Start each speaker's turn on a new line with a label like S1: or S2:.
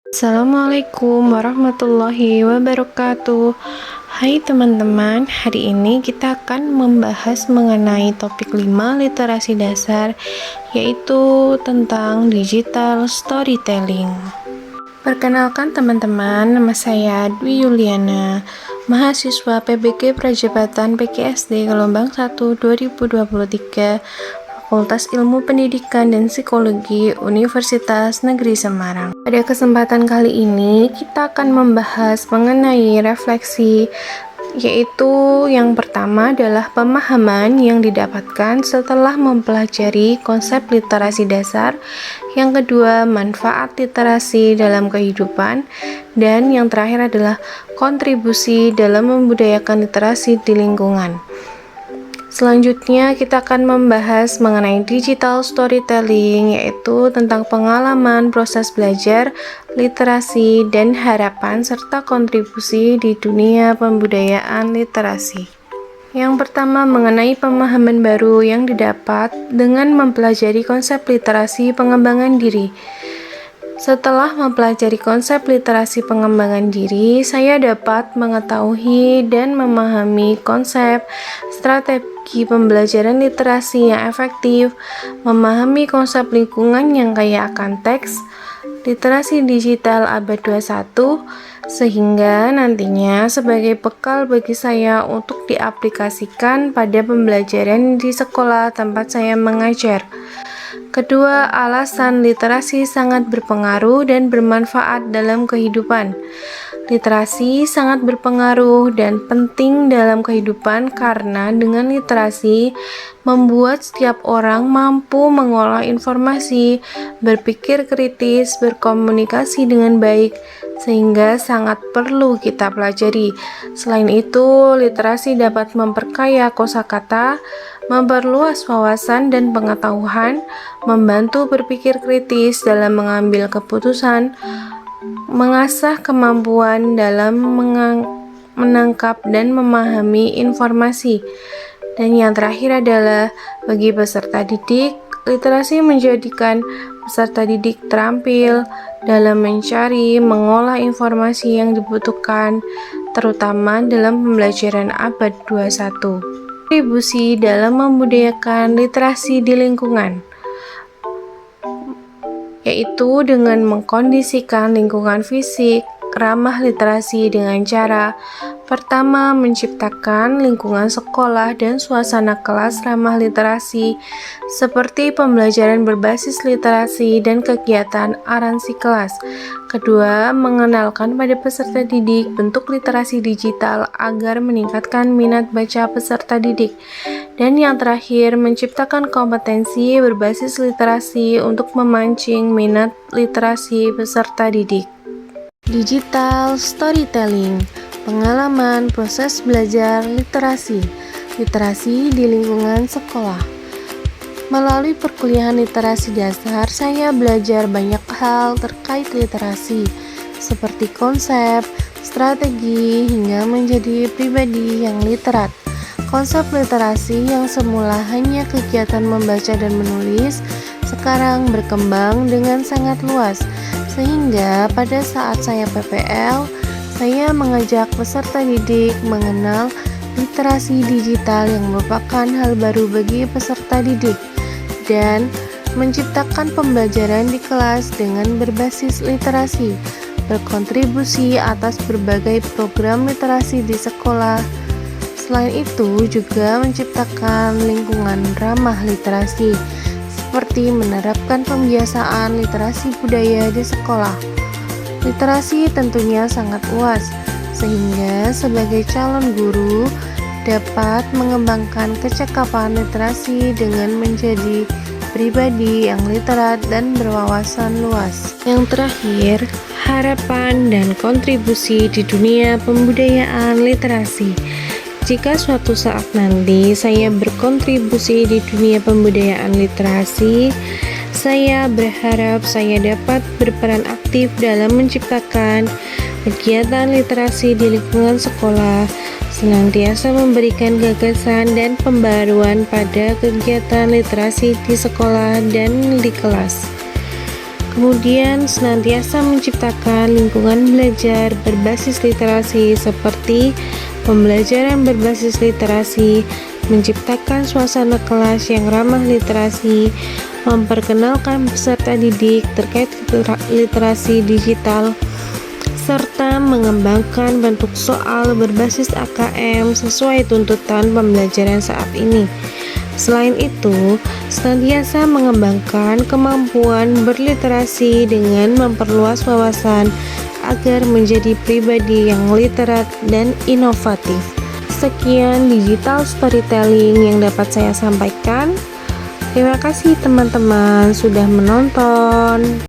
S1: Assalamualaikum warahmatullahi wabarakatuh. Hai teman-teman, hari ini kita akan membahas mengenai topik 5 literasi dasar, yaitu tentang digital storytelling. Perkenalkan teman-teman, nama saya Dwi Yuliana, mahasiswa PBG Prajabatan PGSD gelombang 1 2023, Fakultas Ilmu Pendidikan dan Psikologi Universitas Negeri Semarang. Pada kesempatan kali ini, kita akan membahas mengenai refleksi, yaitu yang pertama adalah pemahaman yang didapatkan setelah mempelajari konsep literasi dasar, yang kedua manfaat literasi dalam kehidupan, dan yang terakhir adalah kontribusi dalam membudayakan literasi di lingkungan. Selanjutnya kita akan membahas mengenai digital storytelling, yaitu tentang pengalaman proses belajar, literasi, dan harapan serta kontribusi di dunia pembudayaan literasi. Yang pertama mengenai pemahaman baru yang didapat dengan mempelajari konsep literasi pengembangan diri. Setelah mempelajari konsep literasi pengembangan diri, saya dapat mengetahui dan memahami konsep, strategi pembelajaran literasi yang efektif, memahami konsep lingkungan yang kaya akan teks, literasi digital abad 21, sehingga nantinya sebagai bekal bagi saya untuk diaplikasikan pada pembelajaran di sekolah tempat saya mengajar. Kedua, alasan literasi sangat berpengaruh dan bermanfaat dalam kehidupan. Literasi sangat berpengaruh dan penting dalam kehidupan karena dengan literasi membuat setiap orang mampu mengolah informasi, berpikir kritis, berkomunikasi dengan baik, sehingga sangat perlu kita pelajari. Selain itu, literasi dapat memperkaya kosakata, memperluas wawasan dan pengetahuan, membantu berpikir kritis dalam mengambil keputusan, mengasah kemampuan dalam menangkap dan memahami informasi. Dan yang terakhir adalah bagi peserta didik, literasi menjadikan peserta didik terampil dalam mencari, mengolah informasi yang dibutuhkan, terutama dalam pembelajaran abad 21. Kontribusi dalam membudayakan literasi di lingkungan, yaitu dengan mengkondisikan lingkungan fisik ramah literasi dengan cara pertama, menciptakan lingkungan sekolah dan suasana kelas ramah literasi seperti pembelajaran berbasis literasi dan kegiatan aransi kelas. Kedua, mengenalkan pada peserta didik bentuk literasi digital agar meningkatkan minat baca peserta didik. Dan yang terakhir, menciptakan kompetensi berbasis literasi untuk memancing minat literasi peserta didik. Digital storytelling, pengalaman proses belajar literasi di lingkungan sekolah. Melalui perkuliahan literasi dasar, saya belajar banyak hal terkait literasi, seperti konsep, strategi, hingga menjadi pribadi yang literat. Konsep literasi yang semula hanya kegiatan membaca dan menulis, sekarang berkembang dengan sangat luas, sehingga pada saat saya PPL, saya mengajak peserta didik mengenal literasi digital yang merupakan hal baru bagi peserta didik dan menciptakan pembelajaran di kelas dengan berbasis literasi, berkontribusi atas berbagai program literasi di sekolah. Selain itu, juga menciptakan lingkungan ramah literasi, seperti menerapkan pembiasaan literasi budaya di sekolah. Literasi tentunya sangat luas, sehingga sebagai calon guru dapat mengembangkan kecakapan literasi dengan menjadi pribadi yang literat dan berwawasan luas. Yang terakhir, harapan dan kontribusi di dunia pembudayaan literasi. Jika suatu saat nanti saya berkontribusi di dunia pembudayaan literasi, saya berharap saya dapat berperan aktif dalam menciptakan kegiatan literasi di lingkungan sekolah, senantiasa memberikan gagasan dan pembaruan pada kegiatan literasi di sekolah dan di kelas. Kemudian senantiasa menciptakan lingkungan belajar berbasis literasi seperti pembelajaran berbasis literasi, menciptakan suasana kelas yang ramah literasi, memperkenalkan peserta didik terkait literasi digital, serta mengembangkan bentuk soal berbasis AKM sesuai tuntutan pembelajaran saat ini. Selain itu, senantiasa mengembangkan kemampuan berliterasi dengan memperluas wawasan agar menjadi pribadi yang literat dan inovatif. Sekian digital storytelling yang dapat saya sampaikan. Terima kasih teman-teman sudah menonton.